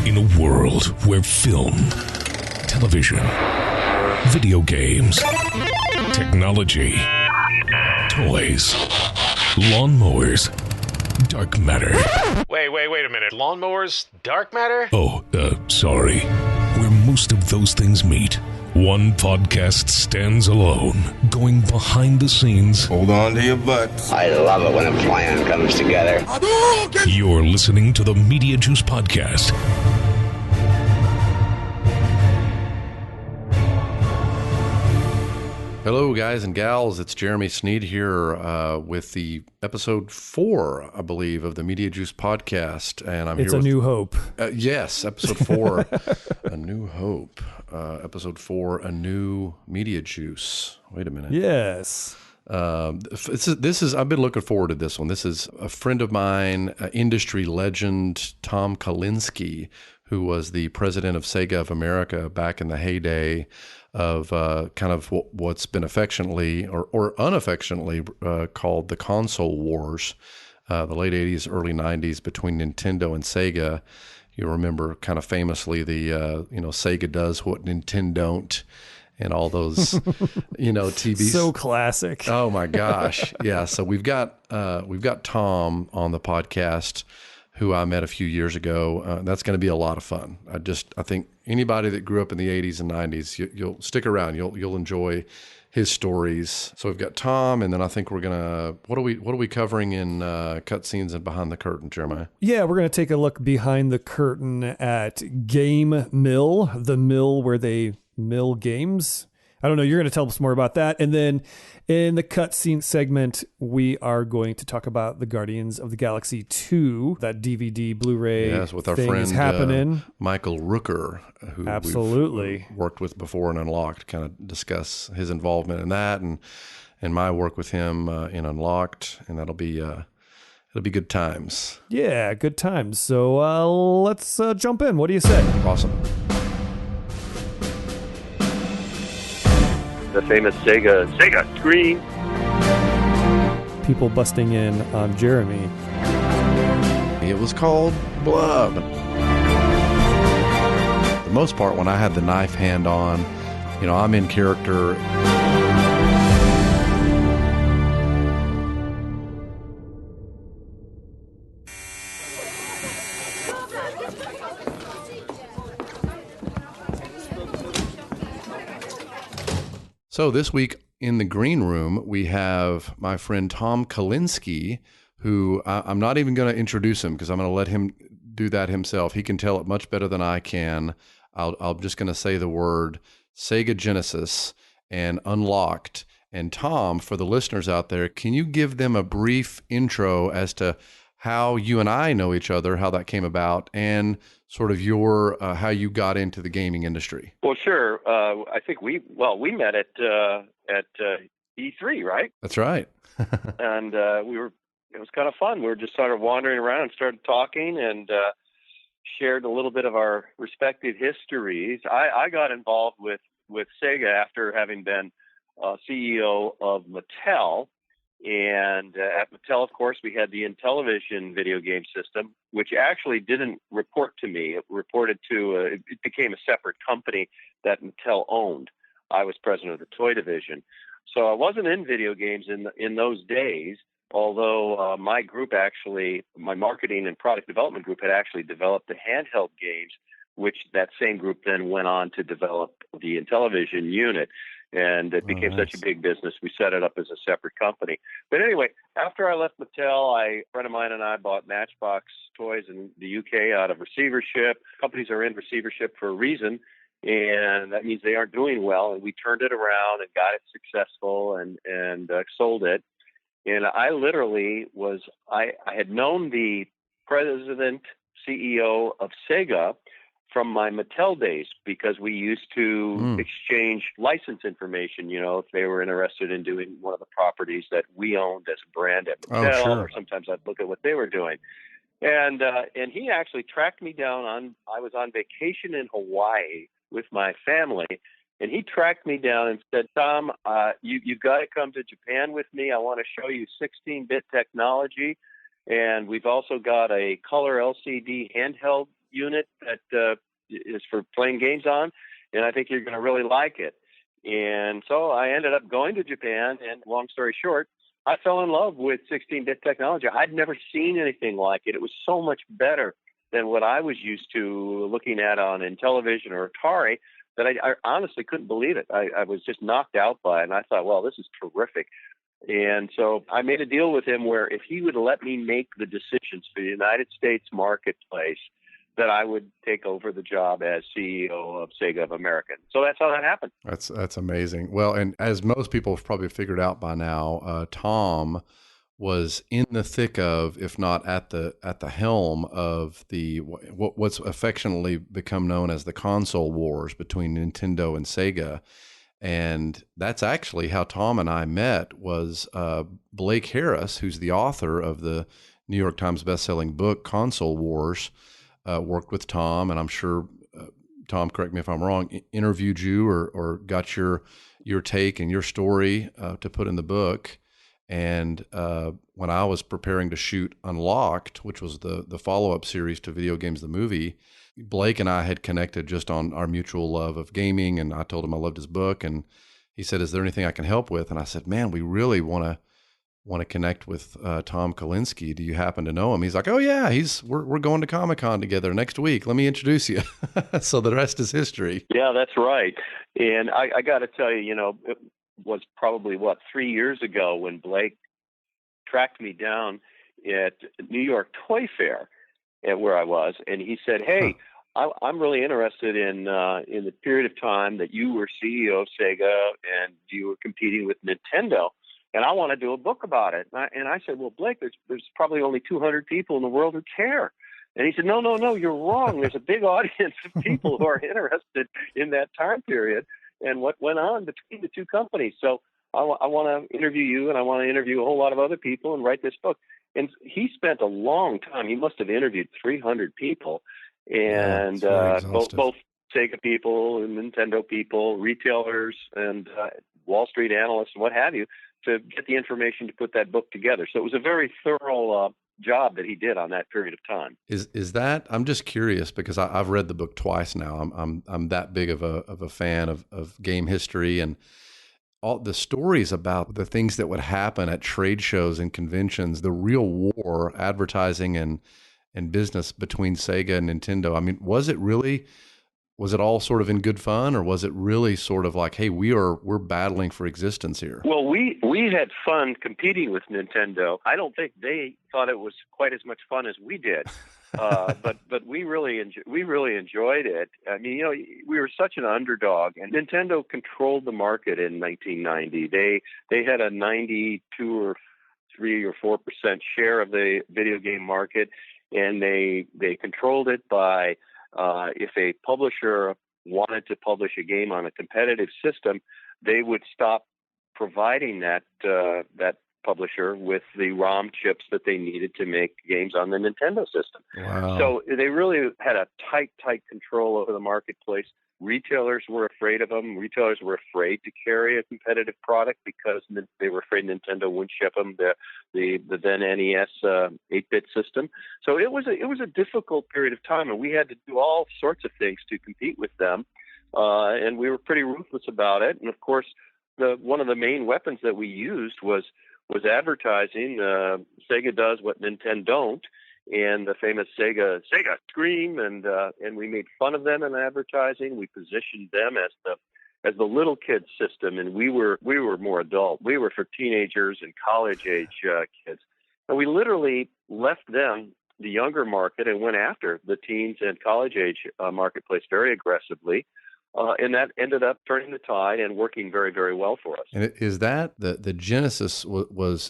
In a world where film, television, video games, technology, toys, lawnmowers, dark matter. Wait a minute. Lawnmowers, dark matter? Sorry. Where most of those things meet, one podcast stands alone, going behind the scenes. Hold on to your butts. I love it when a plan comes together. You're listening to the Mediajuice Podcast. Hello, guys and gals. It's Jeremy Sneed here with the episode 4, I believe, of the Mediajuice Podcast, and I'm It's here a with, New Hope. Yes, episode 4, A New Hope. Episode 4, A New Mediajuice. Wait a minute. Yes. This is. I've been looking forward to this one. This is a friend of mine, industry legend, Tom Kalinski, who was the president of Sega of America back in the heyday of kind of what's been affectionately or unaffectionately called the console wars, the late 80s, early 90s between Nintendo and Sega. You remember kind of famously the, Sega does what Nintendo don't, and all those, TVs. So classic. Oh my gosh. Yeah. So we've got Tom on the podcast, who I met a few years ago. That's going to be a lot of fun. I think anybody that grew up in the 80s and 90s, you'll stick around. You'll enjoy his stories. So we've got Tom, and then I think we're gonna. What are we covering in cutscenes and behind the curtain, Jeremiah? Yeah, we're gonna take a look behind the curtain at Game Mill, the mill where they mill games. I don't know. You're going to tell us more about that. And then in the cutscene segment, we are going to talk about the Guardians of the Galaxy 2, that DVD, Blu-ray with our thing friend is happening. Michael Rooker, who absolutely we've worked with before in Unlocked, kind of discuss his involvement in that and my work with him in Unlocked, and it'll be good times. Yeah, good times. So let's jump in. What do you say? Awesome. The famous Sega screen. People busting in on Jeremy. It was called Blood. For the most part, when I had the knife hand on, I'm in character. So this week in the green room, we have my friend Tom Kalinski, who I'm not even going to introduce him because I'm going to let him do that himself. He can tell it much better than I can. I'm just going to say the word Sega Genesis and Unlocked. And Tom, for the listeners out there, can you give them a brief intro as to how you and I know each other, how that came about, and sort of your how you got into the gaming industry? Well, sure. I think we met at E3, right? That's right. And it was kind of fun. We were just sort of wandering around and started talking and shared a little bit of our respective histories. I got involved with Sega after having been CEO of Mattel. And at Mattel, of course, we had the Intellivision video game system, which actually didn't report to me. It reported to, it became a separate company that Mattel owned. I was president of the toy division. So I wasn't in video games in those days, although my group my marketing and product development group had actually developed the handheld games, which that same group then went on to develop the Intellivision unit. And it became such a big business, we set it up as a separate company. But anyway, after I left Mattel, a friend of mine and I bought Matchbox toys in the UK out of receivership. Companies are in receivership for a reason, and that means they aren't doing well. And we turned it around and got it successful and sold it. And I literally I had known the president, CEO of Sega from my Mattel days, because we used to exchange license information, if they were interested in doing one of the properties that we owned as a brand at Mattel, or sometimes I'd look at what they were doing. And he actually tracked me down I was on vacation in Hawaii with my family, and he tracked me down and said, Tom, you've got to come to Japan with me. I want to show you 16-bit technology. And we've also got a color LCD handheld unit that is for playing games on, and I think you're going to really like it. And so I ended up going to Japan, and long story short, I fell in love with 16-bit technology. I'd never seen anything like it. It was so much better than what I was used to looking at on Intellivision or Atari that I honestly couldn't believe it. I was just knocked out by it, and I thought, well, this is terrific. And so I made a deal with him where if he would let me make the decisions for the United States marketplace, that I would take over the job as CEO of Sega of America. So that's how that happened. That's amazing. Well, and as most people have probably figured out by now, Tom was in the thick of, if not at the helm of the what's affectionately become known as the console wars between Nintendo and Sega. And that's actually how Tom and I met. Was Blake Harris, who's the author of the New York Times bestselling book Console Wars, worked with Tom, and I'm sure Tom, correct me if I'm wrong, interviewed you or got your take and your story to put in the book. And when I was preparing to shoot Unlocked, which was the follow-up series to Video Games the Movie, Blake and I had connected just on our mutual love of gaming, and I told him I loved his book, and he said, "Is there anything I can help with?" And I said, "Man, we really want to connect with Tom Kalinske. Do you happen to know him?" He's like, "Oh yeah, we're going to Comic-Con together next week. Let me introduce you." So the rest is history. Yeah, that's right. And I got to tell you, it was probably 3 years ago when Blake tracked me down at New York Toy Fair, at where I was, and he said, "Hey, I'm really interested in the period of time that you were CEO of Sega and you were competing with Nintendo, and I want to do a book about it." And I said, "Well, Blake, there's probably only 200 people in the world who care." And he said, No, you're wrong. There's a big audience of people who are interested in that time period and what went on between the two companies. So I want to interview you, and I want to interview a whole lot of other people and write this book." And he spent a long time. He must have interviewed 300 people, and both Sega people and Nintendo people, retailers, and Wall Street analysts, and what have you, to get the information to put that book together. So it was a very thorough job that he did on that period of time. Is that? I'm just curious because I've read the book twice now. I'm that big of a fan of game history, and all the stories about the things that would happen at trade shows and conventions, the real war, advertising and business between Sega and Nintendo. I mean, was it all sort of in good fun, or was it really sort of like, hey, we're battling for existence here? Well, we had fun competing with Nintendo. I don't think they thought it was quite as much fun as we did, but we really enjoyed it. I mean, we were such an underdog, and Nintendo controlled the market in 1990. They had a 92 or 3 or 4% share of the video game market, and they controlled it by if a publisher wanted to publish a game on a competitive system, they would stop providing that publisher with the ROM chips that they needed to make games on the Nintendo system. Wow. So they really had a tight control over the marketplace. Retailers were afraid of them. Retailers were afraid to carry a competitive product because they were afraid Nintendo wouldn't ship them the then NES 8-bit system. So it was a difficult period of time, and we had to do all sorts of things to compete with them, and we were pretty ruthless about it. And of course, one of the main weapons that we used was advertising. Sega does what Nintendo don't. And the famous Sega scream, and we made fun of them in advertising. We positioned them as the little kid system, and we were more adult. We were for teenagers and college age kids, and we literally left them, the younger market, and went after the teens and college age marketplace very aggressively. And that ended up turning the tide and working very, very well for us. And is that the genesis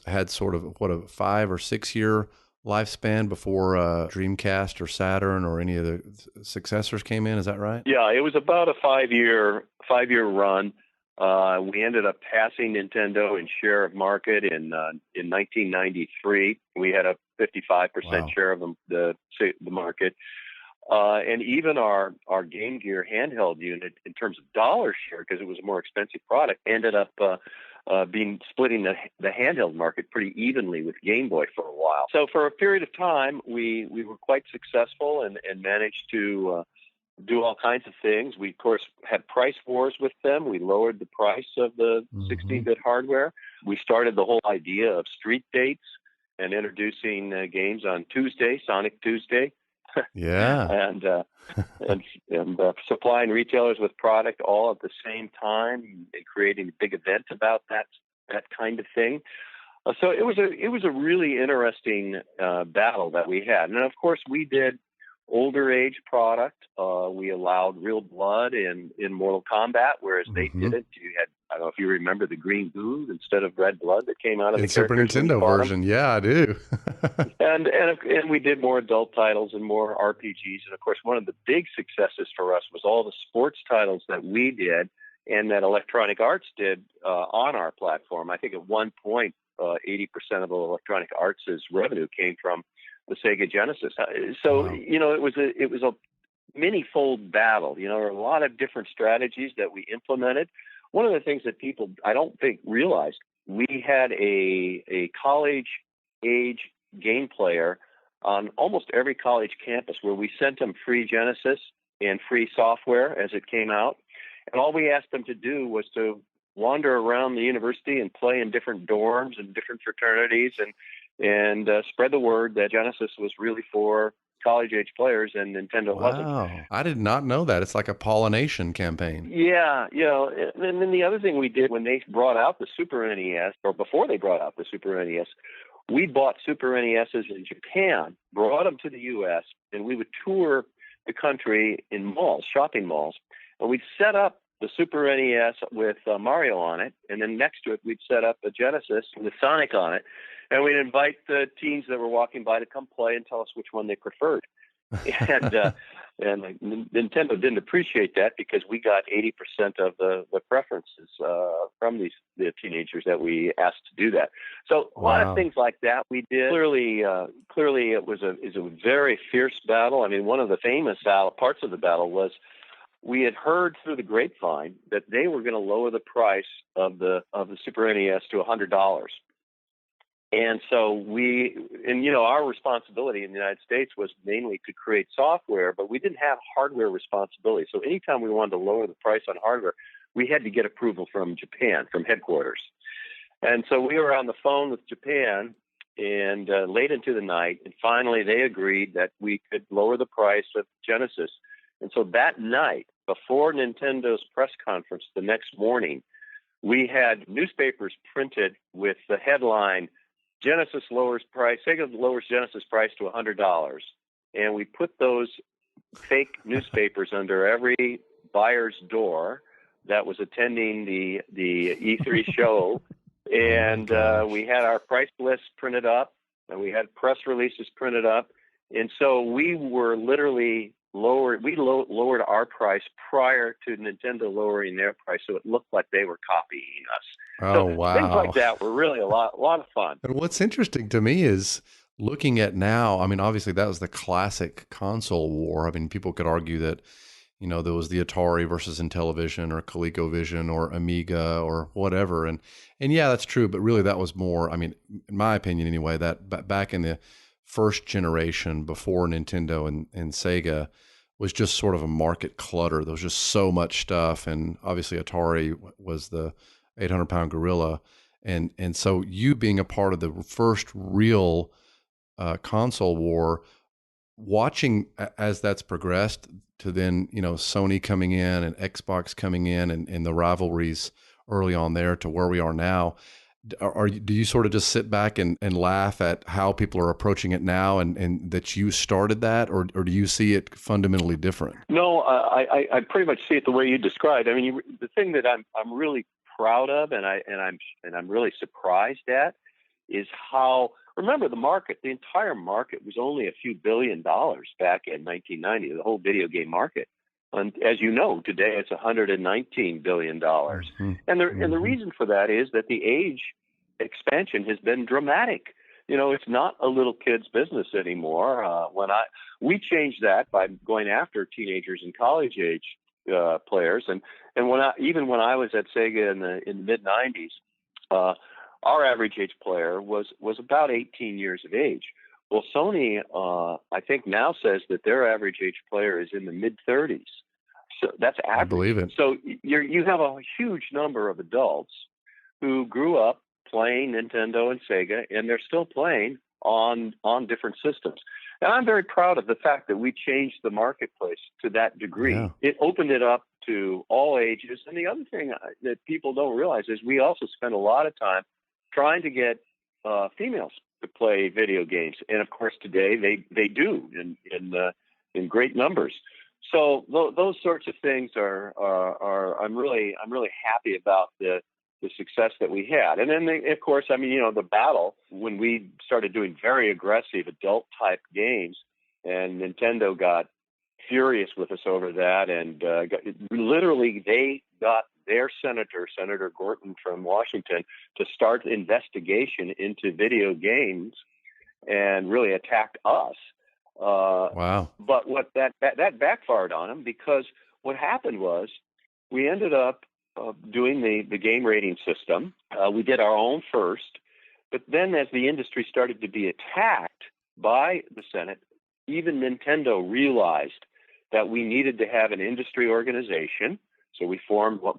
had sort of a 5 or 6 year lifespan before Dreamcast or Saturn or any of the successors came in? Is that right? Yeah, it was about a 5-year run. We ended up passing Nintendo in share of market in 1993. We had a 55% share of the market. And even our Game Gear handheld unit, in terms of dollar share, because it was a more expensive product, ended up been splitting the handheld market pretty evenly with Game Boy for a while. So for a period of time, we were quite successful and managed to do all kinds of things. We, of course, had price wars with them. We lowered the price of the 16-bit hardware. We started the whole idea of street dates and introducing games on Tuesday, Sonic Tuesday. Yeah. and supplying retailers with product all at the same time and creating a big event about that kind of thing. So it was a really interesting battle that we had. And of course, we did older age product. We allowed real blood in Mortal Kombat, whereas they didn't. You had, I don't know if you remember, the green goo instead of red blood that came out of the Super Nintendo version. Yeah, I do. and we did more adult titles and more RPGs. And of course, one of the big successes for us was all the sports titles that we did and that Electronic Arts did on our platform. I think at one point, 80% of Electronic Arts' revenue came from the Sega Genesis. So, you know, it was a many-fold battle. You know, there were a lot of different strategies that we implemented. One of the things that people, I don't think, realized, we had a college-age game player on almost every college campus where we sent them free Genesis and free software as it came out. And all we asked them to do was to wander around the university and play in different dorms and different fraternities and spread the word that Genesis was really for college-age players and Nintendo wasn't. Wow, I did not know that. It's like a pollination campaign. Yeah, you know, and then the other thing we did when they brought out the Super NES, or before they brought out the Super NES, we bought Super NESs in Japan, brought them to the U.S., and we would tour the country in malls, shopping malls, and we'd set up the Super NES with Mario on it, and then next to it we'd set up a Genesis with Sonic on it, and we'd invite the teens that were walking by to come play and tell us which one they preferred. And Nintendo didn't appreciate that because we got 80% of the preferences from the teenagers that we asked to do that. So a lot of things like that we did. Clearly, it was a very fierce battle. I mean, one of the famous parts of the battle was we had heard through the grapevine that they were going to lower the price of the Super NES to $100. And so our responsibility in the United States was mainly to create software, but we didn't have hardware responsibility. So anytime we wanted to lower the price on hardware, we had to get approval from Japan, from headquarters. And so we were on the phone with Japan and late into the night, and finally they agreed that we could lower the price of Genesis. And so that night, before Nintendo's press conference the next morning, we had newspapers printed with the headline, Genesis lowers price, Sega lowers Genesis price to $100. And we put those fake newspapers under every buyer's door that was attending the E3 show. And we had our price lists printed up, and we had press releases printed up. And so we were literally lowered our price prior to Nintendo lowering their price, so it looked like they were copying us. Oh, so wow. Things like that were really a lot of fun. And what's interesting to me is looking at now, I mean, obviously that was the classic console war. I mean, people could argue that, you know, there was the Atari versus Intellivision or ColecoVision or Amiga or whatever. And yeah, that's true. But really that was more, I mean, in my opinion anyway, that back in the first generation before Nintendo and Sega was just sort of a market clutter. There was just so much stuff. And obviously Atari was the 800-pound gorilla. And so you being a part of the first real console war, watching as that's progressed to then, you know, Sony coming in and Xbox coming in and the rivalries early on there to where we are now, do you sort of just sit back and laugh at how people are approaching it now and that you started that, or do you see it fundamentally different? No, I pretty much see it the way you described. I mean, the thing that I'm really proud of and I'm really surprised at is how, remember, the entire market was only a few $1 billion back in 1990, the whole video game market. And as you know, today it's $119 billion. Mm-hmm. And the reason for that is that the age expansion has been dramatic. You know, it's not a little kid's business anymore. We changed that by going after teenagers and college age players. And when I was at Sega in the mid 90s, our average age player was about 18 years of age. Well, Sony, I think now says that their average age player is in the mid-30s. So that's average. I believe it. So you have a huge number of adults who grew up playing Nintendo and Sega, and they're still playing on different systems. And I'm very proud of the fact that we changed the marketplace to that degree. Yeah. It opened it up to all ages. And the other thing that people don't realize is we also spend a lot of time trying to get females to play video games. And of course, today they do in great numbers. So those sorts of things are I'm really happy about the success that we had. And then, of course, I mean, the battle when we started doing very aggressive adult type games, and Nintendo got furious with us over that, and literally they got their Senator Gorton from Washington to start investigation into video games and really attacked us. Wow. But what that backfired on them, because what happened was we ended up doing the game rating system. We did our own first, but then as the industry started to be attacked by the Senate, even Nintendo realized that we needed to have an industry organization. So we formed what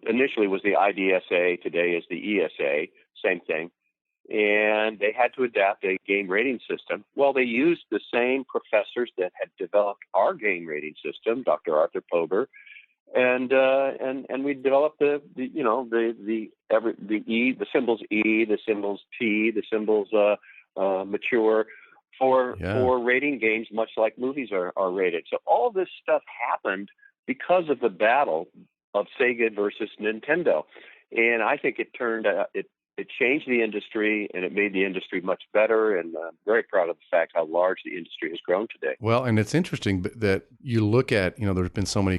initially was the IDSA, today is the ESA, same thing. And they had to adapt a game rating system. Well, they used the same professors that had developed our game rating system, Dr. Arthur Pober, and we developed the symbols E, the symbols T, the symbols mature for rating games, much like movies are rated. So all this stuff happened because of the battle of Sega versus Nintendo, and I think it changed the industry, and it made the industry much better, and I'm very proud of the fact how large the industry has grown today. Well, and it's interesting that you look at, there's been so many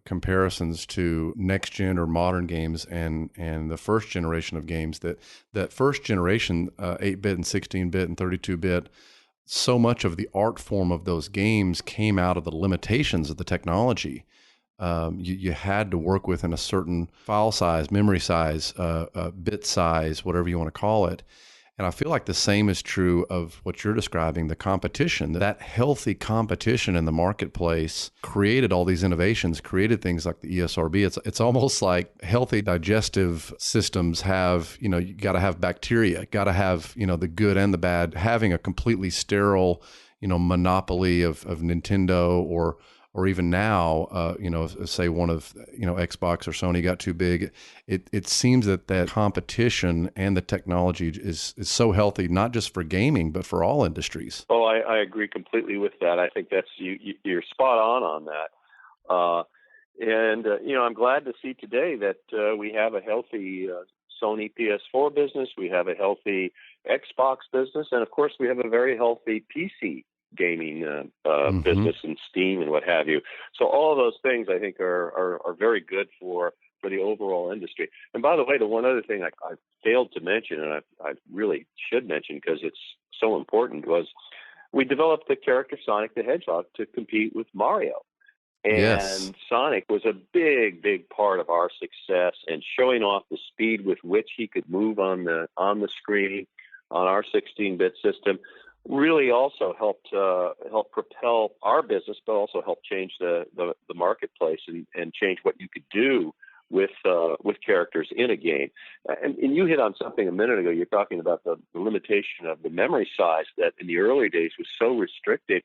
comparisons to next gen or modern games and the first generation of games, that first generation, 8-bit and 16-bit and 32-bit, so much of the art form of those games came out of the limitations of the technology. You had to work within a certain file size, memory size, bit size, whatever you want to call it. And I feel like the same is true of what you're describing, the competition. That healthy competition in the marketplace created all these innovations, created things like the ESRB. It's almost like healthy digestive systems have, you got to have bacteria, got to have, the good and the bad. Having a completely sterile, monopoly of Nintendo or even now, say one of, Xbox or Sony got too big. It seems that competition and the technology is so healthy, not just for gaming, but for all industries. Oh, I agree completely with that. I think that's you're spot on that. I'm glad to see today that we have a healthy Sony PS4 business. We have a healthy Xbox business. And of course, we have a very healthy PC gaming business and Steam and what have you. So all of those things I think are very good for the overall industry. And by the way, the one other thing I failed to mention, and I really should mention because it's so important, was we developed the character Sonic the Hedgehog to compete with Mario. And yes, Sonic was a big, big part of our success, and showing off the speed with which he could move on the screen on our 16-bit system really also helped propel our business, but also helped change the marketplace and change what you could do with characters in a game. And you hit on something a minute ago. You're talking about the limitation of the memory size that in the early days was so restricted.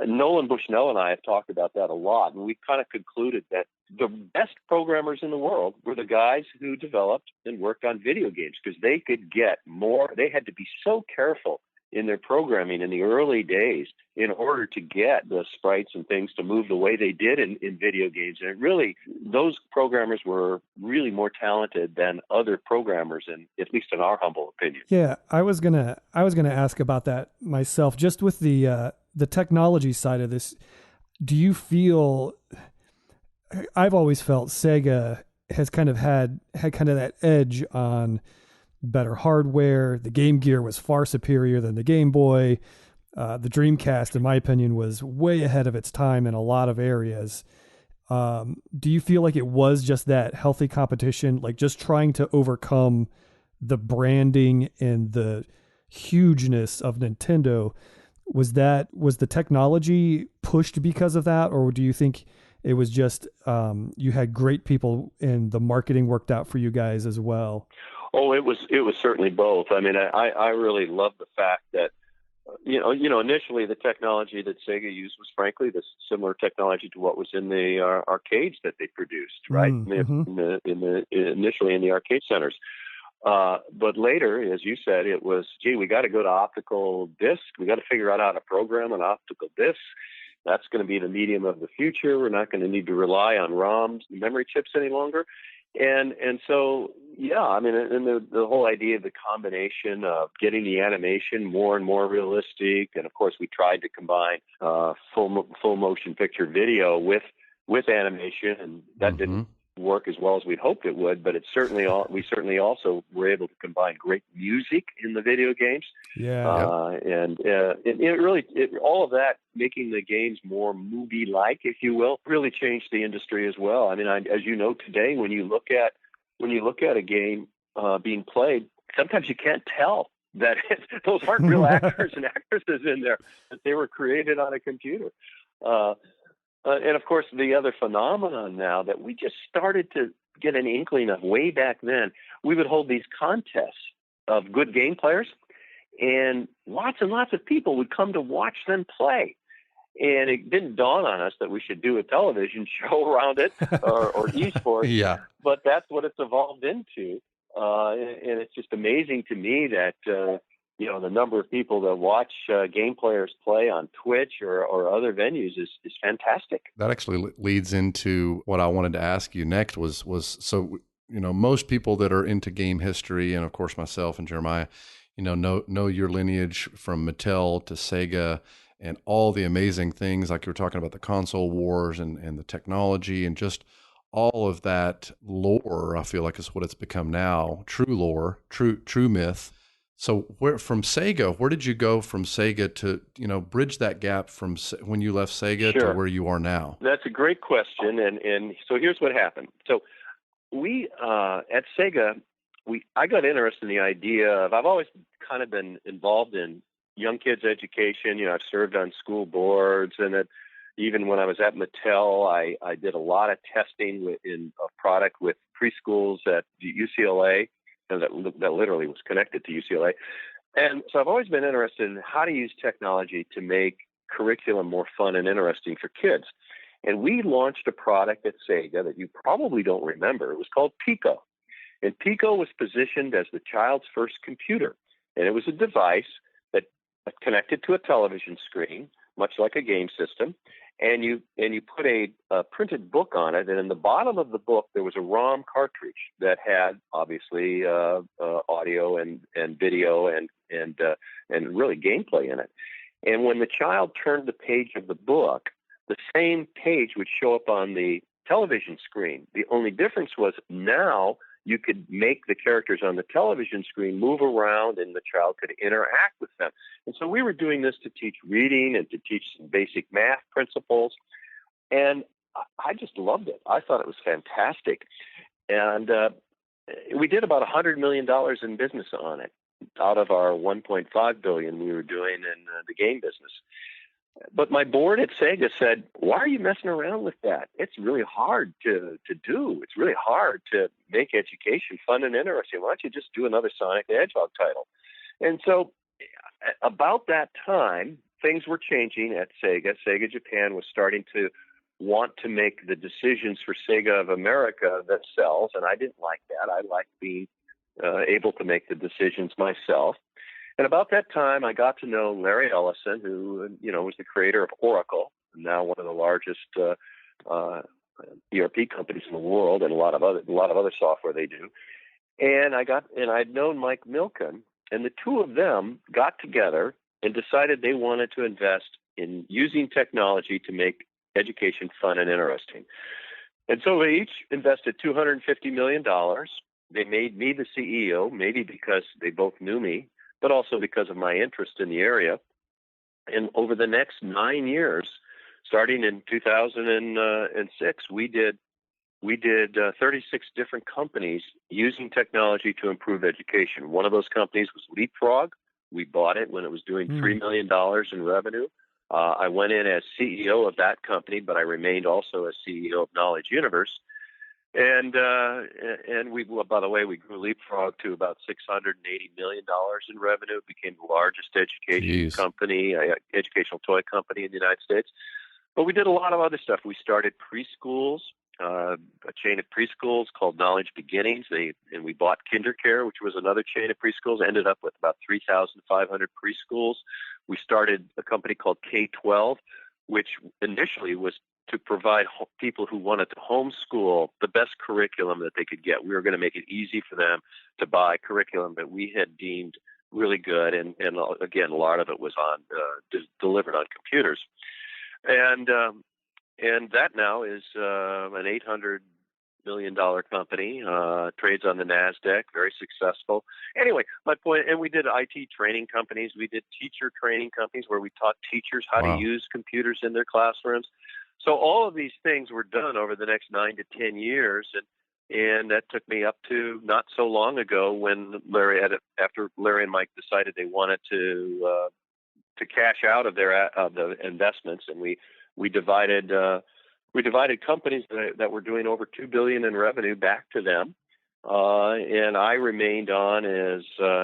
Nolan Bushnell and I have talked about that a lot, and we kind of concluded that the best programmers in the world were the guys who developed and worked on video games, because they could get more. They had to be so careful in their programming in the early days in order to get the sprites and things to move the way they did in video games. And those programmers were really more talented than other programmers, at least in our humble opinion. Yeah, I was gonna ask about that myself, just with the technology side of this. Do you feel? I've always felt Sega has kind of had kind of that edge on better hardware. The Game Gear was far superior than the Game Boy. The Dreamcast, in my opinion, was way ahead of its time in a lot of areas. Do you feel like it was just that healthy competition, like just trying to overcome the branding and the hugeness of Nintendo? Was the technology pushed because of that, or do you think it was just you had great people and the marketing worked out for you guys as well? Oh, it was certainly both. I mean, I really love the fact that initially the technology that Sega used was frankly the similar technology to what was in the arcades that they produced, right? Initially in the arcade centers. But later, as you said, it was, we got to go to optical disc. We got to figure out how to program an optical disc. That's going to be the medium of the future. We're not going to need to rely on ROMs, memory chips any longer. And so, yeah, I mean, and the whole idea of the combination of getting the animation more and more realistic. And of course, we tried to combine full motion picture video with animation, and that didn't work as well as we'd hoped it would, but we certainly also were able to combine great music in the video games. And it really all of that, making the games more movie-like, if you will, really changed the industry as well. I mean, as you know, today when you look at a game being played, sometimes you can't tell that those aren't real actors and actresses in there, that they were created on a computer. And of course, the other phenomenon now that we just started to get an inkling of way back then, we would hold these contests of good game players, and lots of people would come to watch them play. And it didn't dawn on us that we should do a television show around it or esports. Yeah. But that's what it's evolved into. And it's just amazing to me that, the number of people that watch game players play on Twitch or other venues is fantastic. That actually leads into what I wanted to ask you next was so, most people that are into game history, and of course myself and Jeremiah, know your lineage from Mattel to Sega and all the amazing things, like you were talking about the console wars and the technology and just all of that lore, I feel like is what it's become now, true lore, true myth. So from Sega, where did you go from Sega to, bridge that gap from when you left Sega to where you are now? That's a great question. And so here's what happened. So we, at Sega, I got interested in the idea of, I've always kind of been involved in young kids' education. I've served on school boards, and even when I was at Mattel, I did a lot of testing of product with preschools at UCLA. That literally was connected to UCLA. And so I've always been interested in how to use technology to make curriculum more fun and interesting for kids. And we launched a product at Sega that you probably don't remember. It was called Pico. And Pico was positioned as the child's first computer. And it was a device that connected to a television screen, much like a game system. And you put a printed book on it, and in the bottom of the book there was a ROM cartridge that had obviously audio and video and really gameplay in it. And when the child turned the page of the book, the same page would show up on the television screen. The only difference was now you could make the characters on the television screen move around, and the child could interact with them. And so we were doing this to teach reading and to teach some basic math principles. And I just loved it. I thought it was fantastic. And we did about $100 million in business on it out of our $1.5 billion we were doing in the game business. But my board at Sega said, why are you messing around with that? It's really hard to do. It's really hard to make education fun and interesting. Why don't you just do another Sonic the Hedgehog title? And so about that time, things were changing at Sega. Sega Japan was starting to want to make the decisions for Sega of America themselves, and I didn't like that. I liked being able to make the decisions myself. And about that time, I got to know Larry Ellison, who, was the creator of Oracle, now one of the largest ERP companies in the world, and a lot of other software they do. And I'd known Mike Milken, and the two of them got together and decided they wanted to invest in using technology to make education fun and interesting. And so they each invested $250 million. They made me the CEO, maybe because they both knew me, but also because of my interest in the area. And over the next 9 years, starting in 2006, we did 36 different companies using technology to improve education. One of those companies was Leapfrog. We bought it when it was doing $3 million in revenue. I went in as CEO of that company, but I remained also as CEO of Knowledge Universe. And we, by the way, we grew Leapfrog to about $680 million in revenue. It became the largest education company, educational toy company in the United States. But we did a lot of other stuff. We started preschools, a chain of preschools called Knowledge Beginnings. And we bought KinderCare, which was another chain of preschools. Ended up with about 3,500 preschools. We started a company called K-12, which initially was to provide people who wanted to homeschool the best curriculum that they could get. We were going to make it easy for them to buy curriculum that we had deemed really good. And again, a lot of it was on delivered on computers. And that now is an $800 million company, trades on the NASDAQ, very successful. Anyway, my point, and we did IT training companies. We did teacher training companies where we taught teachers how to use computers in their classrooms. So all of these things were done over the next 9 to 10 years. And that took me up to not so long ago when after Larry and Mike decided they wanted to cash out of the investments, and we divided companies that were doing over $2 billion in revenue back to them. And I remained on as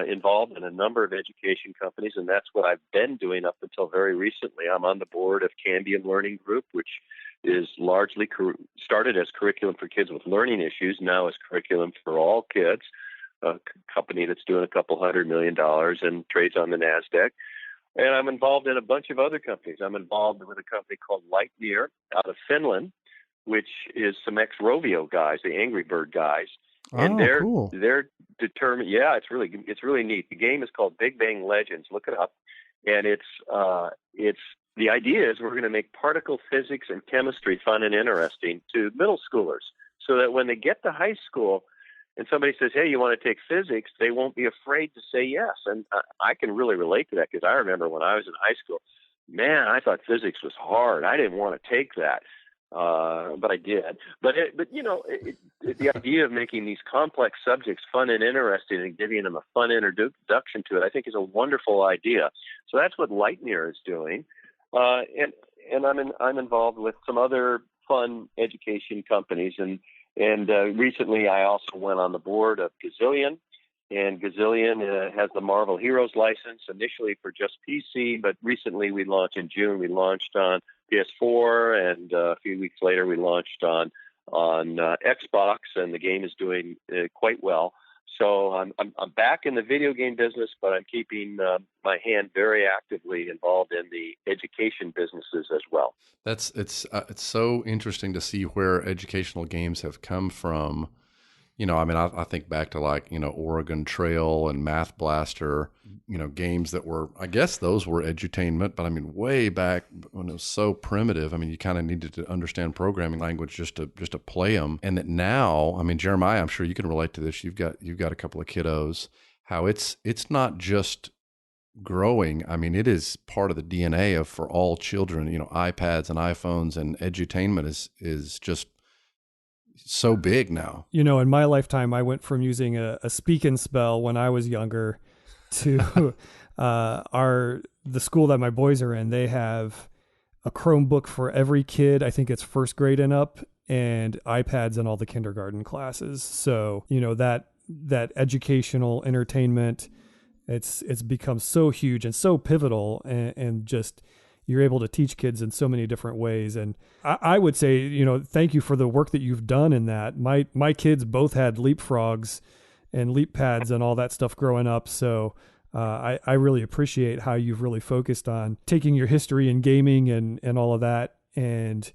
involved in a number of education companies, and that's what I've been doing up until very recently. I'm on the board of Cambium Learning Group, which is largely started as curriculum for kids with learning issues, now as curriculum for all kids, a company that's doing a couple $100 million and trades on the NASDAQ. And I'm involved in a bunch of other companies. I'm involved with a company called Lightyear out of Finland, which is some ex-Rovio guys, the Angry Bird guys. And they're determined. Yeah, it's really neat. The game is called Big Bang Legends. Look it up. And it's the idea is we're going to make particle physics and chemistry fun and interesting to middle schoolers, so that when they get to high school and somebody says, "Hey, you want to take physics?" they won't be afraid to say yes. And I can really relate to that, because I remember when I was in high school, man, I thought physics was hard. I didn't want to take that. But I did. But the idea of making these complex subjects fun and interesting and giving them a fun introduction to it, I think, is a wonderful idea. So that's what Lightyear is doing. And I'm involved with some other fun education companies. And recently I also went on the board of Gazillion. And Gazillion has the Marvel Heroes license, initially for just PC, but recently in June, we launched on PS4, and a few weeks later we launched on Xbox, and the game is doing quite well. So I'm back in the video game business, but I'm keeping my hand very actively involved in the education businesses as well. It's so interesting to see where educational games have come from. I think back to Oregon Trail and Math Blaster, games that were, I guess those were edutainment, but way back when it was so primitive. You kind of needed to understand programming language just to play them. And that now, Jeremiah, I'm sure you can relate to this. You've got a couple of kiddos, how it's not just growing. It is part of the DNA of, for all children, iPads and iPhones, and edutainment is just so big now. In my lifetime, I went from using a speak and spell when I was younger to the school that my boys are in. They have a Chromebook for every kid. I think it's first grade and up, and iPads in all the kindergarten classes. So, that educational entertainment, it's become so huge and so pivotal, and just, you're able to teach kids in so many different ways. And I would say, thank you for the work that you've done in that. My kids both had leapfrogs and leap pads and all that stuff growing up. So I really appreciate how you've really focused on taking your history in gaming and all of that, and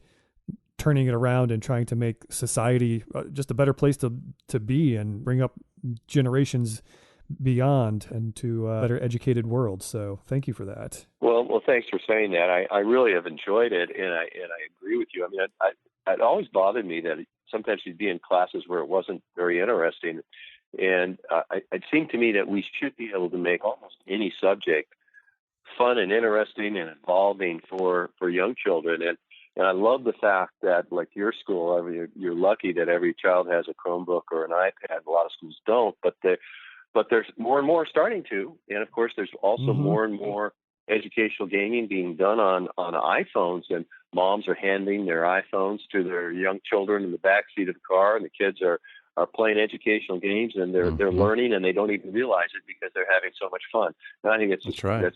turning it around and trying to make society just a better place to be, and bring up generations beyond and to a better educated world. So thank you for that. Well, thanks for saying that. I really have enjoyed it, and I agree with you. It always bothered me that sometimes you'd be in classes where it wasn't very interesting, and it seemed to me that we should be able to make almost any subject fun and interesting and involving for young children. And I love the fact that, like your school, you're lucky that every child has a Chromebook or an iPad. A lot of schools don't, but there's more and more starting to. And of course, there's also more and more educational gaming being done on iPhones, and moms are handing their iPhones to their young children in the back seat of the car, and the kids are playing educational games, and they're learning, and they don't even realize it because they're having so much fun. And I think that's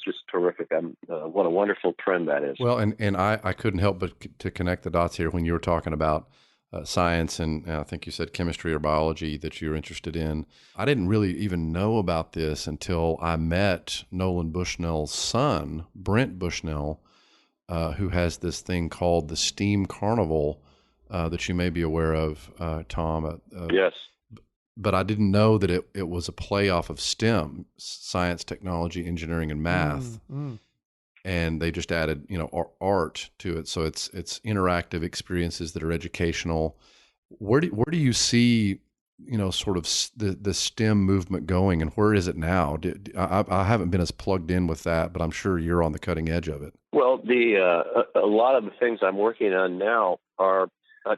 just terrific. What a wonderful trend that is. Well, and I couldn't help but to connect the dots here when you were talking about science, and I think you said chemistry or biology that you're interested in. I didn't really even know about this until I met Nolan Bushnell's son, Brent Bushnell, who has this thing called the STEAM Carnival that you may be aware of, Tom. Yes. But I didn't know that it was a play off of STEM, science, technology, engineering, and math. And they just added, art to it. So it's interactive experiences that are educational. Where do you see, sort of the STEM movement going, and where is it now? I haven't been as plugged in with that, but I'm sure you're on the cutting edge of it. Well, a lot of the things I'm working on now are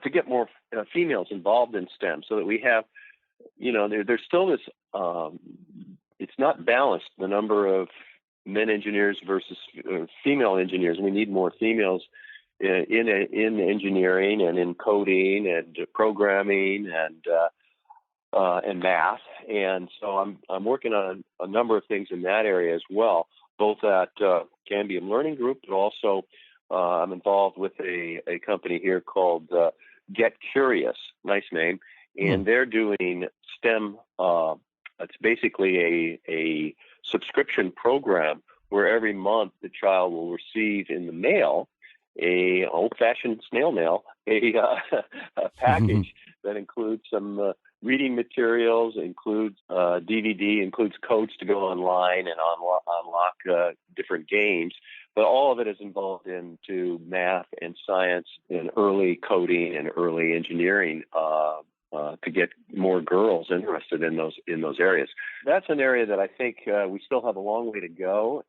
to get more females involved in STEM, so that we have, there's still this, it's not balanced, the number of men engineers versus female engineers. We need more females in engineering and in coding and programming and math. And so I'm working on a number of things in that area as well, both at Cambium Learning Group, but also I'm involved with a company here called Get Curious, nice name, and they're doing STEM. It's basically a subscription program where every month the child will receive in the mail a old-fashioned snail mail, a package that includes some reading materials, includes DVD, includes codes to go online and unlock different games. But all of it is involved into math and science and early coding and early engineering to get more girls interested in those areas. That's an area that I think we still have a long way to go,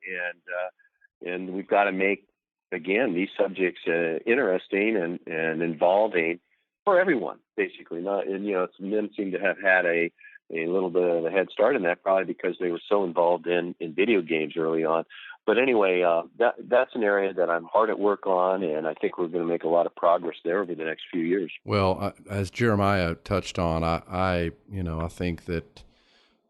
and we've got to make, again, these subjects interesting and involving for everyone, basically. Men seem to have had a little bit of a head start in that, probably because they were so involved in video games early on. But anyway, that's an area that I'm hard at work on, and I think we're going to make a lot of progress there over the next few years. Well, as Jeremiah touched on, I think that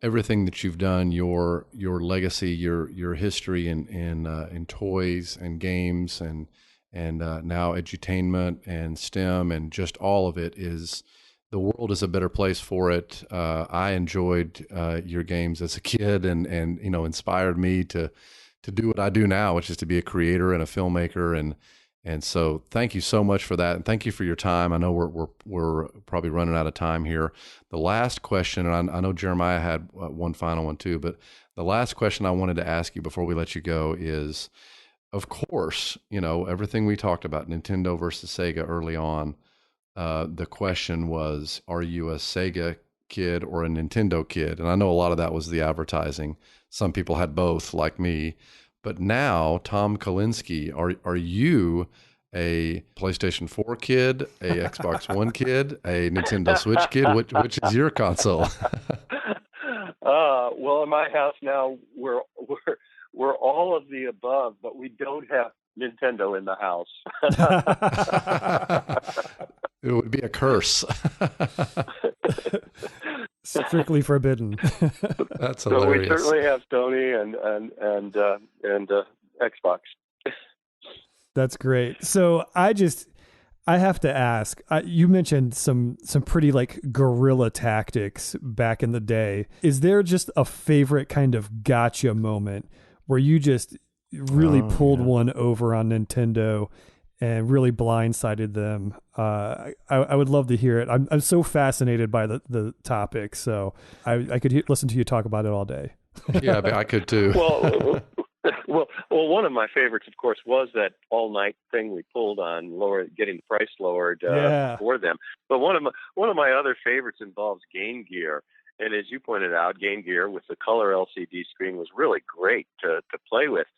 everything that you've done, your legacy, your history in toys and games and now edutainment and STEM and just all of it is. The world is a better place for it. I enjoyed your games as a kid, and inspired me to do what I do now, which is to be a creator and a filmmaker. And so thank you so much for that. And thank you for your time. I know we're probably running out of time here. The last question, and I know Jeremiah had one final one too, but the last question I wanted to ask you before we let you go is, of course, everything we talked about, Nintendo versus Sega early on, the question was, are you a Sega kid or a Nintendo kid? And I know a lot of that was the advertising. Some people had both, like me. But now, Tom Kalinske, are you a PlayStation 4 kid, a Xbox One kid, a Nintendo Switch kid? Which is your console? Well, in my house now, we're all of the above, but we don't have Nintendo in the house. It would be a curse. Strictly forbidden. That's hilarious. So we certainly have Sony and Xbox. That's great. So I have to ask, you mentioned some pretty like guerrilla tactics back in the day. Is there just a favorite kind of gotcha moment where you just really pulled one over on Nintendo and really blindsided them? I would love to hear it. I'm so fascinated by the topic, so I could listen to you talk about it all day. Yeah, I could too. Well, one of my favorites, of course, was that all-night thing we pulled on getting the price lowered for them. But one of my other favorites involves Game Gear. And as you pointed out, Game Gear with the color LCD screen was really great to play with.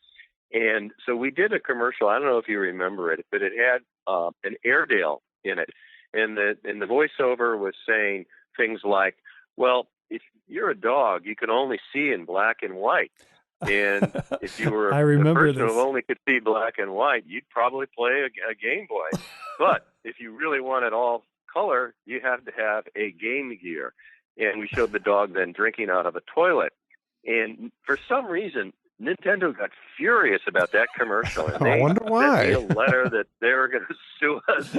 And so we did a commercial. I don't know if you remember it, but it had an Airedale in it. And the voiceover was saying things like, well, if you're a dog, you can only see in black and white. And if you were I a remember person this. who only could see black and white, you'd probably play a Game Boy. But if you really wanted all color, you have to have a Game Gear. And we showed the dog then drinking out of a toilet. And for some reason, Nintendo got furious about that commercial. And I wonder why. Sent me a letter that they were going to sue us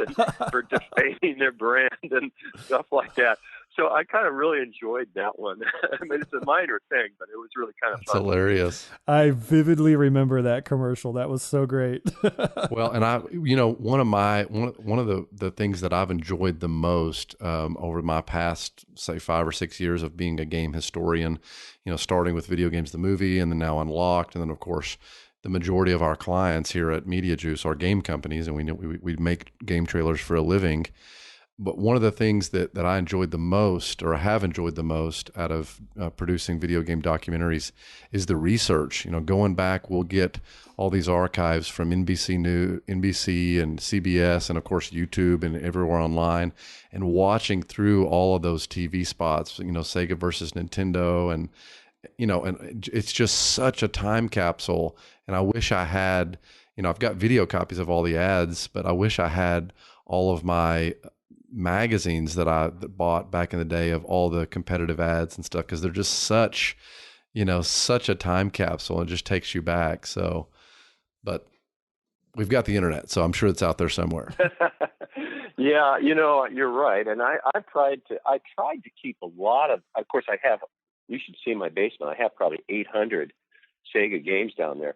for defaming their brand and stuff like that. So I kind of really enjoyed that one. I mean, it's a minor thing, but it was really kind of fun. Hilarious. I vividly remember that commercial. That was so great. Well, and one of the things that I've enjoyed the most over my past, say, 5 or 6 years of being a game historian, starting with Video Games the Movie, and then now Unlocked, and then of course the majority of our clients here at Mediajuice are game companies, and we make game trailers for a living. But one of the things that I enjoyed the most, or have enjoyed the most out of producing video game documentaries, is the research. Going back, we'll get all these archives from NBC and CBS, and of course YouTube and everywhere online, and watching through all of those TV spots. Sega versus Nintendo, and it's just such a time capsule. And I wish I had, I've got video copies of all the ads, but I wish I had all of my magazines that I bought back in the day of all the competitive ads and stuff, because they're just such a time capsule, and it just takes you back. So, but we've got the internet, so I'm sure it's out there somewhere. Yeah, you're right. And I tried to keep a lot of course I have, you should see my basement. I have probably 800 Sega games down there.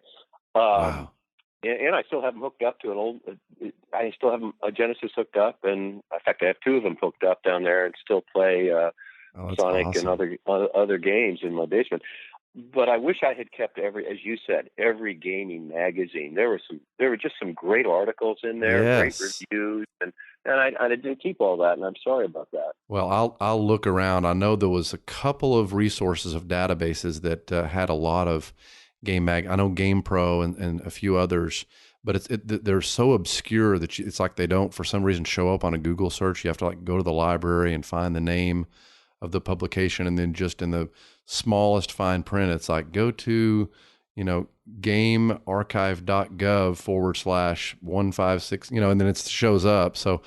Wow. And I still have them hooked up to I still have a Genesis hooked up, and in fact I have 2 of them hooked up down there, and still play Sonic awesome. and other games in my basement. But I wish I had kept as you said, every gaming magazine. There were just some great articles in there, Yes. great reviews, and I didn't keep all that, and I'm sorry about that. Well, I'll look around. I know there was a couple of resources of databases that had a lot of game mag. I know GamePro and a few others, but they're so obscure that it's like they don't, for some reason, show up on a Google search. You have to go to the library and find the name of the publication, and then just in the smallest fine print, it's like go to gamearchive.gov/156, and then it shows up. So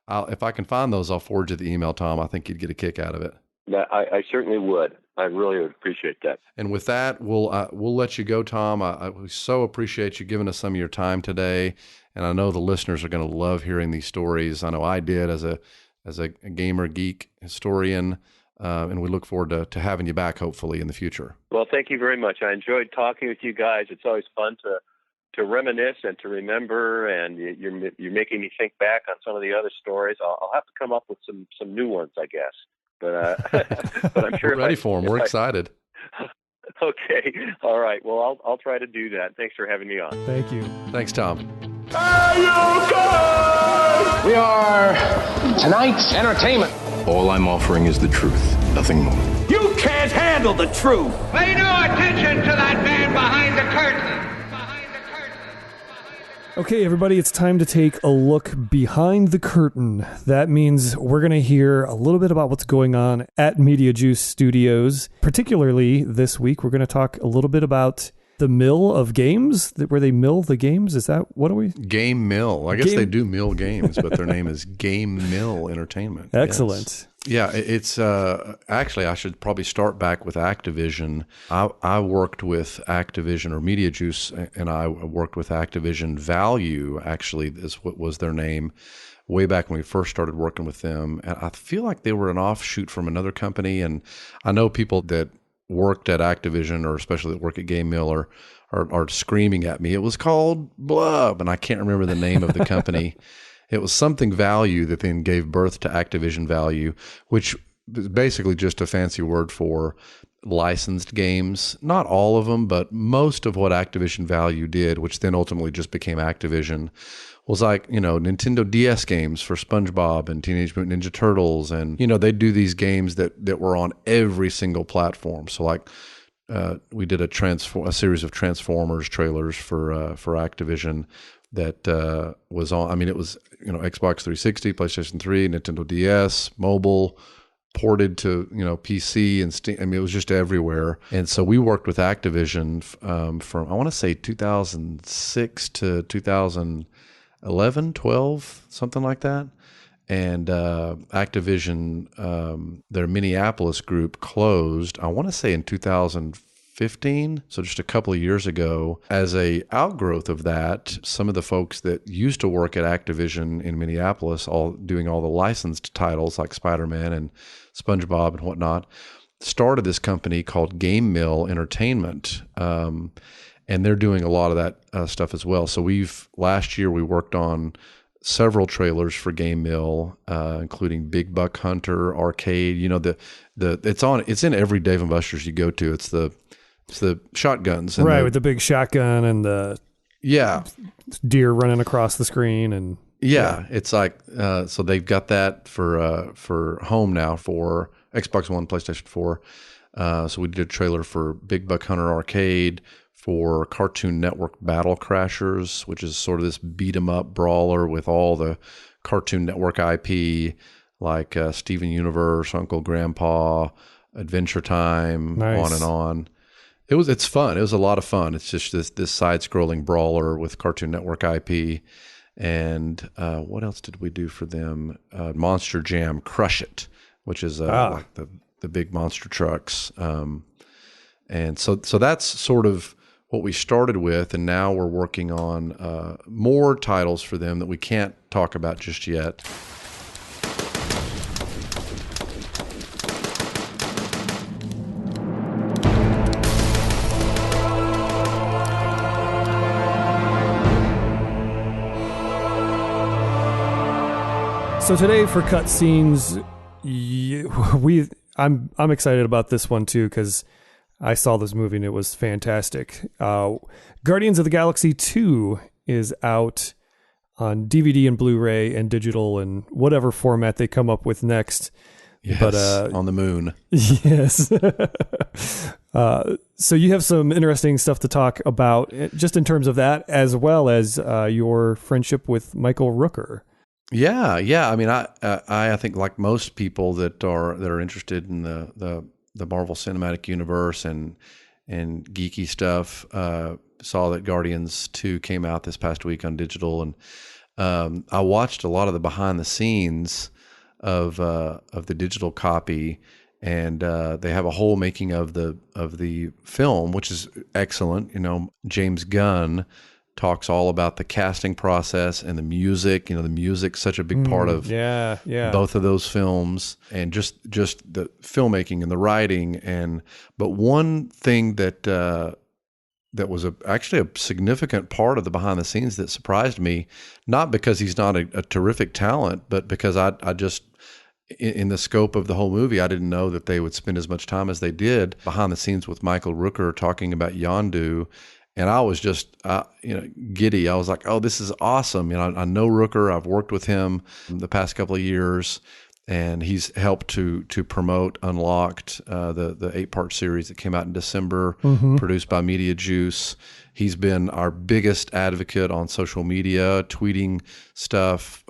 if I can find those, I'll forward you the email, Tom. I think you'd get a kick out of it. Yeah, I certainly would. I really would appreciate that. And with that, we'll let you go, Tom. We so appreciate you giving us some of your time today, and I know the listeners are going to love hearing these stories. I know I did as a gamer geek historian, and we look forward to having you back, hopefully, in the future. Well, thank you very much. I enjoyed talking with you guys. It's always fun to reminisce and to remember, and you're making me think back on some of the other stories. I'll have to come up with some new ones, I guess. But but I'm sure we're ready for them. We're excited. Okay. All right. Well, I'll try to do that. Thanks for having me on. Thank you. Thanks, Tom. We are tonight's entertainment. All I'm offering is the truth, nothing more. You can't handle the truth. Pay no attention to that man behind the curtain. Okay, everybody, it's time to take a look behind the curtain. That means we're going to hear a little bit about what's going on at Mediajuice Studios. Particularly this week, we're going to talk a little bit about the mill of games, where they mill the games. Is that, what are we? Game Mill. I guess they do mill games, but their name is Game Mill Entertainment. Excellent. Yes. Yeah, it's actually, I should probably start back with Activision. I worked with Activision, or Mediajuice, and I worked with Activision Value, actually, is what was their name, way back when we first started working with them. And I feel like they were an offshoot from another company, and I know people that worked at Activision, or especially that work at Game Mill, are screaming at me. It was called Blub, and I can't remember the name of the company. It was something Value that then gave birth to Activision Value, which is basically just a fancy word for licensed games. Not all of them, but most of what Activision Value did, which then ultimately just became Activision, was like, Nintendo DS games for SpongeBob and Teenage Mutant Ninja Turtles. And, they do these games that were on every single platform. So like we did a series of Transformers trailers for Activision that was on. I mean, it was Xbox 360, PlayStation 3, Nintendo DS, mobile, ported to PC and Steam. I mean, it was just everywhere. And so we worked with Activision from I want to say 2006 to 2011, 12, something like that. And Activision, their Minneapolis group closed, I want to say in 2015, so just a couple of years ago. As a outgrowth of that, some of the folks that used to work at Activision in Minneapolis, doing all the licensed titles like Spider-Man and SpongeBob and whatnot, started this company called Game Mill Entertainment. And they're doing a lot of that stuff as well. So last year we worked on several trailers for Game Mill, including Big Buck Hunter Arcade. It's in every Dave and Buster's you go to. It's the shotguns, and right, with the big shotgun and the deer running across the screen, and it's like so they've got that for home now for Xbox One, PlayStation 4. So we did a trailer for Big Buck Hunter Arcade, for Cartoon Network Battle Crashers, which is sort of this beat 'em up brawler with all the Cartoon Network IP, like Steven Universe, Uncle Grandpa, Adventure Time, on and on. It's fun. It was a lot of fun. It's just this side-scrolling brawler with Cartoon Network IP. And what else did we do for them? Monster Jam Crush It, which is like the big monster trucks. And so that's sort of what we started with, and now we're working on more titles for them that we can't talk about just yet. So today for cutscenes, I'm excited about this one too, because I saw this movie and it was fantastic. Guardians of the Galaxy 2 is out on DVD and Blu-ray and digital and whatever format they come up with next. Yes, but, on the moon. Yes. So you have some interesting stuff to talk about just in terms of that, as well as your friendship with Michael Rooker. Yeah. I mean, I think like most people that are interested in the Marvel Cinematic Universe and geeky stuff, saw that Guardians 2 came out this past week on digital, and I watched a lot of the behind the scenes of the digital copy, and they have a whole making of the film, which is excellent. James Gunn talks all about the casting process and the music. The music's such a big part of both of those films, and just the filmmaking and the writing. But one thing that was actually a significant part of the behind the scenes that surprised me, not because he's not a terrific talent, but because I just, in the scope of the whole movie, I didn't know that they would spend as much time as they did behind the scenes with Michael Rooker talking about Yondu. And I was just, giddy. I was like, "Oh, this is awesome!" I know Rooker. I've worked with him the past couple of years, and he's helped to promote Unlocked, the 8-part series that came out in December, produced by Mediajuice. He's been our biggest advocate on social media, tweeting stuff,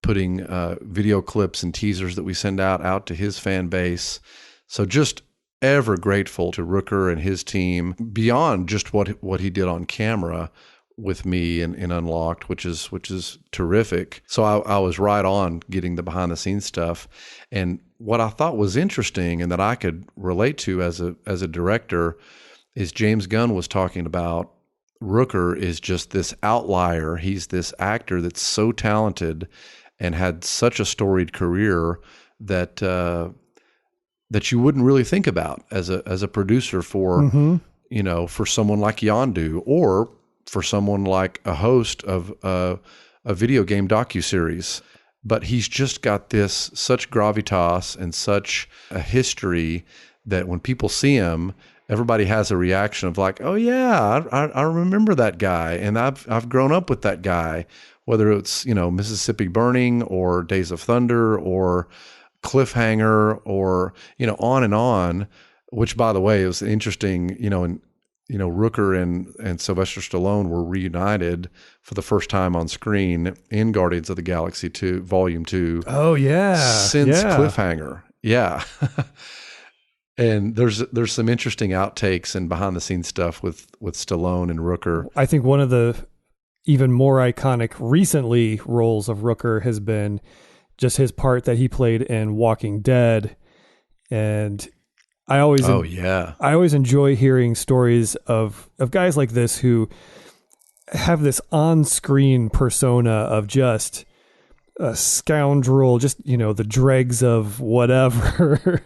putting video clips and teasers that we send out to his fan base. So just ever grateful to Rooker and his team, beyond just what he did on camera with me in Unlocked, which is terrific. So I was right on getting the behind the scenes stuff. And what I thought was interesting and that I could relate to as a director is James Gunn was talking about Rooker is just this outlier. He's this actor that's so talented and had such a storied career that you wouldn't really think about as a producer for for someone like Yondu, or for someone like a host of a video game docuseries. But he's just got such gravitas and such a history that when people see him, everybody has a reaction of like, "Oh yeah, I remember that guy, and I've grown up with that guy." Whether it's Mississippi Burning or Days of Thunder or Cliffhanger or on and on, which, by the way, is interesting. Rooker and Sylvester Stallone were reunited for the first time on screen in Guardians of the Galaxy 2, Volume 2. Oh, yeah. Since Cliffhanger. Yeah. And there's some interesting outtakes and behind the scenes stuff with Stallone and Rooker. I think one of the even more iconic recently roles of Rooker has been just his part that he played in Walking Dead. And I always enjoy hearing stories of guys like this who have this on-screen persona of just a scoundrel, just, the dregs of whatever.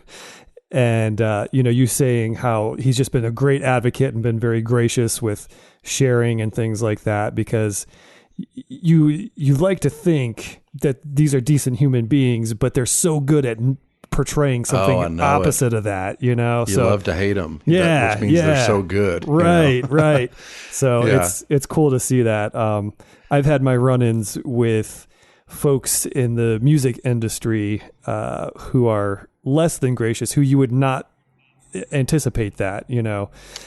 And, you saying how he's just been a great advocate and been very gracious with sharing and things like that, because you like to think that these are decent human beings, but they're so good at portraying something opposite of that, You love to hate them. Yeah. Which means they're so good. Right, right. So it's cool to see that. I've had my run-ins with folks in the music industry who are less than gracious, who you would not anticipate that,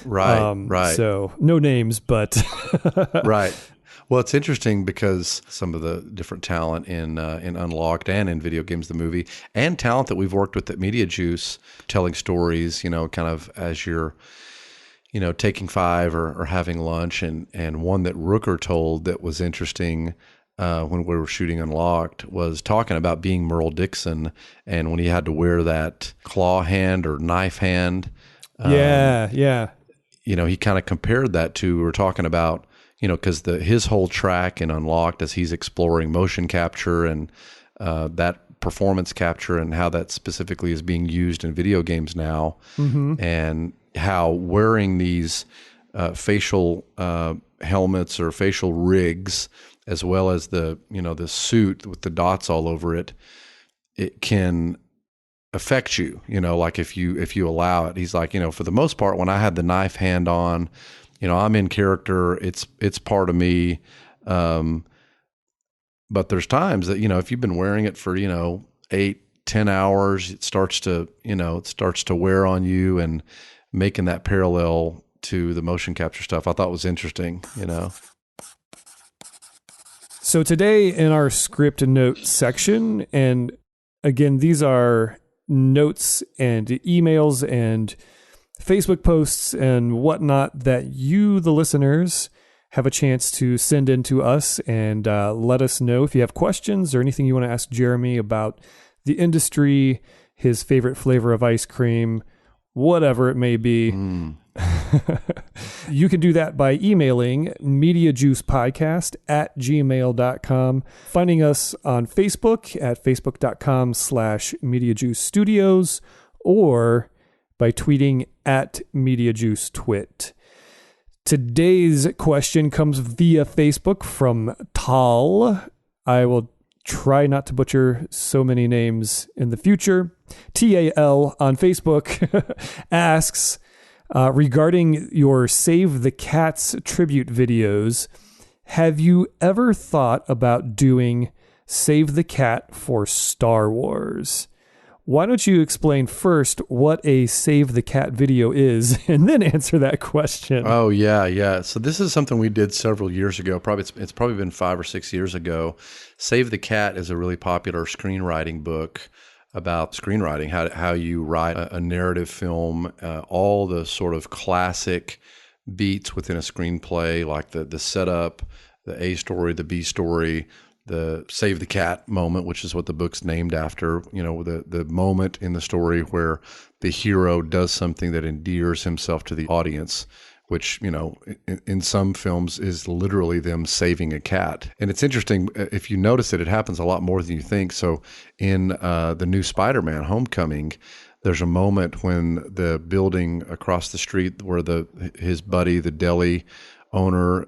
Right. So no names, but right. Well, it's interesting because some of the different talent in Unlocked and in Video Games the Movie, and talent that we've worked with at Mediajuice, telling stories, kind of as you're, taking five or having lunch, and one that Rooker told that was interesting when we were shooting Unlocked was talking about being Merle Dixon, and when he had to wear that claw hand or knife hand. He kind of compared that to, we were talking about, because his whole track in Unlocked, as he's exploring motion capture and that performance capture and how that specifically is being used in video games now, and how wearing these facial helmets or facial rigs, as well as the suit with the dots all over it, it can affect you. Like if you allow it. He's like, for the most part, when I had the knife hand on, I'm in character. It's part of me. But there's times that, if you've been wearing it for, 8-10 hours, it starts to wear on you, and making that parallel to the motion capture stuff, I thought was interesting, So today in our script and note section, and again, these are notes and emails and Facebook posts and whatnot that you, the listeners, have a chance to send in to us, and let us know if you have questions or anything you want to ask Jeremy about the industry, his favorite flavor of ice cream, whatever it may be. You can do that by emailing mediajuicepodcast@gmail.com, finding us on Facebook at facebook.com/Mediajuice Studios, or by tweeting at MediajuiceTwit. Today's question comes via Facebook from Tal. I will try not to butcher so many names in the future. TAL on Facebook asks, regarding your Save the Cats tribute videos, have you ever thought about doing Save the Cat for Star Wars? Why don't you explain first what a Save the Cat video is, and then answer that question? Oh, yeah. So this is something we did several years ago. It's probably been 5 or 6 years ago. Save the Cat is a really popular screenwriting book about screenwriting, how you write a narrative film, all the sort of classic beats within a screenplay, like the setup, the A story, the B story, the Save the Cat moment, which is what the book's named after, the moment in the story where the hero does something that endears himself to the audience, which, in some films is literally them saving a cat. And it's interesting, if you notice it happens a lot more than you think. So in the new Spider-Man Homecoming, there's a moment when the building across the street where his buddy, the deli owner,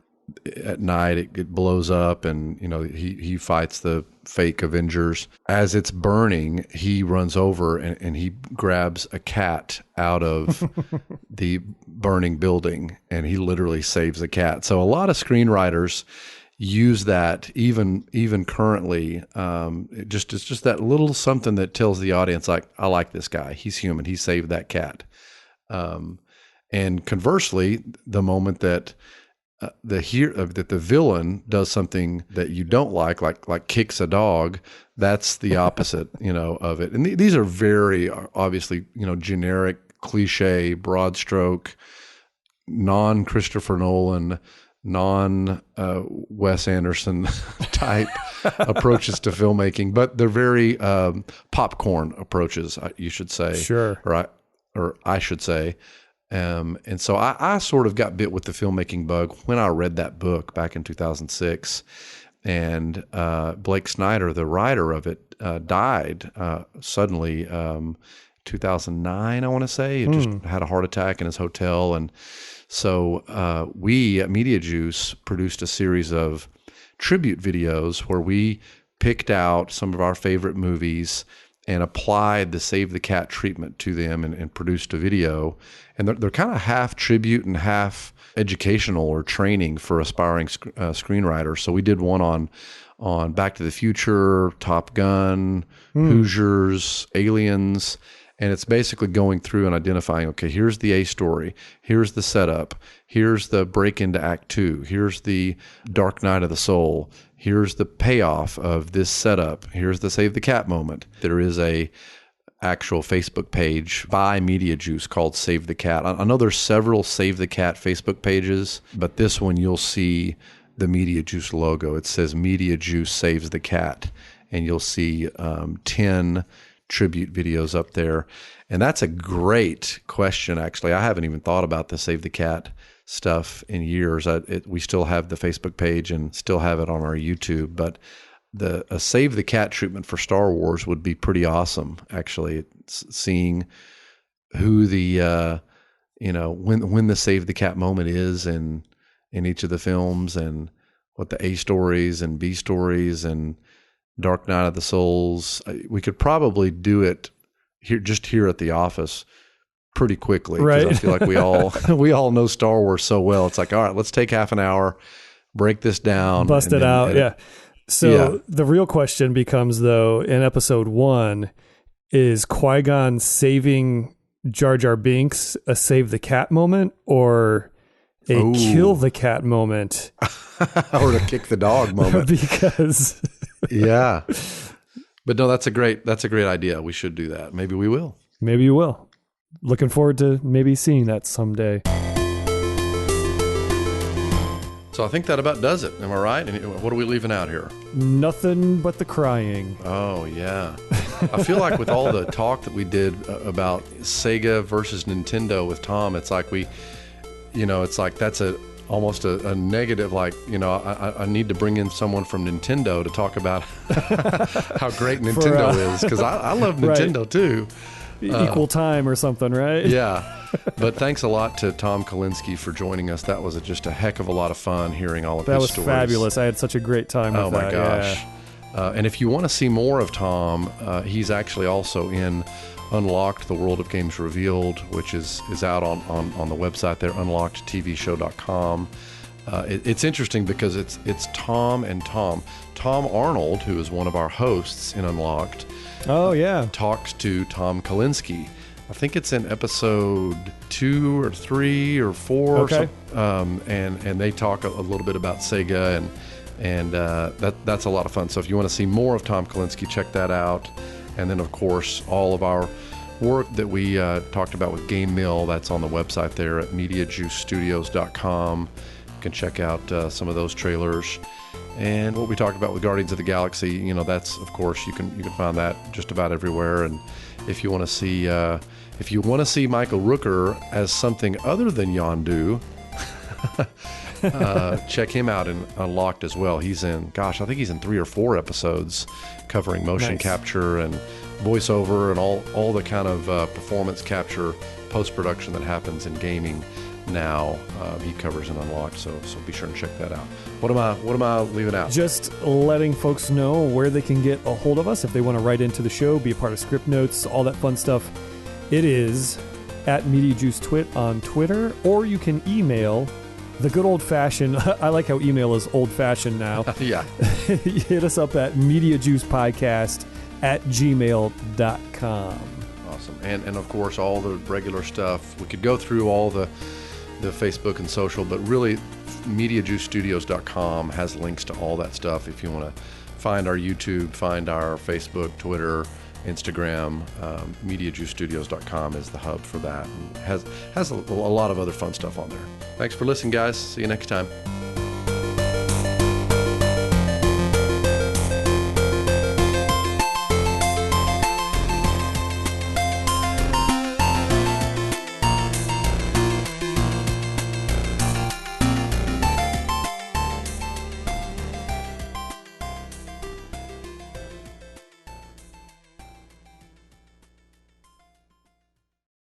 at night it blows up, and he fights the fake Avengers. As it's burning, he runs over and he grabs a cat out of the burning building, and he literally saves a cat. So a lot of screenwriters use that even currently. It's just that little something that tells the audience, like, I like this guy, he's human, he saved that cat. And conversely, the moment that that the villain does something that you don't like kicks a dog, that's the opposite, of it. And these are very obviously, generic, cliche, broad stroke, non-Christopher Nolan, non-Wes Anderson type approaches to filmmaking, but they're very popcorn approaches, you should say. Sure. Or I should say. And so I sort of got bit with the filmmaking bug when I read that book back in 2006. And Blake Snyder, the writer of it, died suddenly 2009, I want to say. He just had a heart attack in his hotel. And so we at Mediajuice produced a series of tribute videos where we picked out some of our favorite movies and applied the Save the Cat treatment to them and produced a video. And they're kind of half tribute and half educational or training for aspiring screenwriters. So we did one on Back to the Future, Top Gun, Hoosiers, Aliens. And it's basically going through and identifying, okay, here's the A story, here's the setup, here's the break into Act 2, here's the Dark Night of the Soul, here's the payoff of this setup, here's the Save the Cat moment. There is a actual Facebook page by Mediajuice called Save the Cat. I know there's several Save the Cat Facebook pages, but this one you'll see the Mediajuice logo. It says Mediajuice Saves the Cat, and you'll see 10 tribute videos up there. And that's a great question, actually. I haven't even thought about the Save the Cat stuff in years. We still have the Facebook page and still have it on our YouTube, but a Save the Cat treatment for Star Wars would be pretty awesome, actually. Seeing who the when the Save the Cat moment is in each of the films, and what the A stories and B stories and Dark Night of the Souls. We could probably do it here at the office pretty quickly, because I feel like we all know Star Wars so well. It's like, all right, let's take half an hour, break this down, bust it out. Yeah. So the real question becomes, though, in episode 1, is Qui-Gon saving Jar Jar Binks a Save the Cat moment, or a kill the cat moment? Or a kick the dog moment? Because yeah. But no, that's a great idea. We should do that. Maybe we will. Maybe you will. Looking forward to maybe seeing that someday. So I think that about does it. Am I right? And what are we leaving out here? Nothing but the crying. Oh, yeah. I feel like with all the talk that we did about Sega versus Nintendo with Tom, it's like it's like that's almost a negative, like, I need to bring in someone from Nintendo to talk about how great Nintendo is, because I love Nintendo too. Equal time or something, right? Yeah. But thanks a lot to Tom Kalinske for joining us. That was just a heck of a lot of fun hearing all of his stories. That was fabulous. I had such a great time with that. Oh my gosh. Yeah. And if you want to see more of Tom, he's actually also in Unlocked, The World of Games Revealed, which is out on the website there, unlockedtvshow.com. It's interesting because it's Tom and Tom. Tom Arnold, who is one of our hosts in Unlocked, talks to Tom Kalinske. I think it's in episode 2 or 3 or 4. Okay. And they talk a little bit about Sega, and that's a lot of fun. So if you want to see more of Tom Kalinske, check that out. And then, of course, all of our work that we talked about with Game Mill, that's on the website there at MediajuiceStudios.com. You can check out some of those trailers. And what we talked about with Guardians of the Galaxy, that's, of course, you can find that just about everywhere. And if you want to see Michael Rooker as something other than Yondu, check him out in Unlocked as well. He's in, I think he's in 3 or 4 episodes covering motion capture and voiceover and all the kind of performance capture post-production that happens in gaming now. He covers in Unlocked, so be sure and check that out. What am I leaving out? Just letting folks know where they can get a hold of us if they want to write into the show, be a part of Script Notes, all that fun stuff. It is at Mediajuice Twit on Twitter, or you can email the good old-fashioned, I like how email is old-fashioned now. Yeah. Hit us up at MediajuicePodcast@gmail.com. Awesome. awesome. And of course, all the regular stuff. We could go through all the Facebook and social, but really, Mediajuicestudios.com has links to all that stuff if you want to find our YouTube, find our Facebook, Twitter, Instagram. Mediajuicestudios.com is the hub for that, and has a lot of other fun stuff on there. Thanks for listening, guys. See you next time.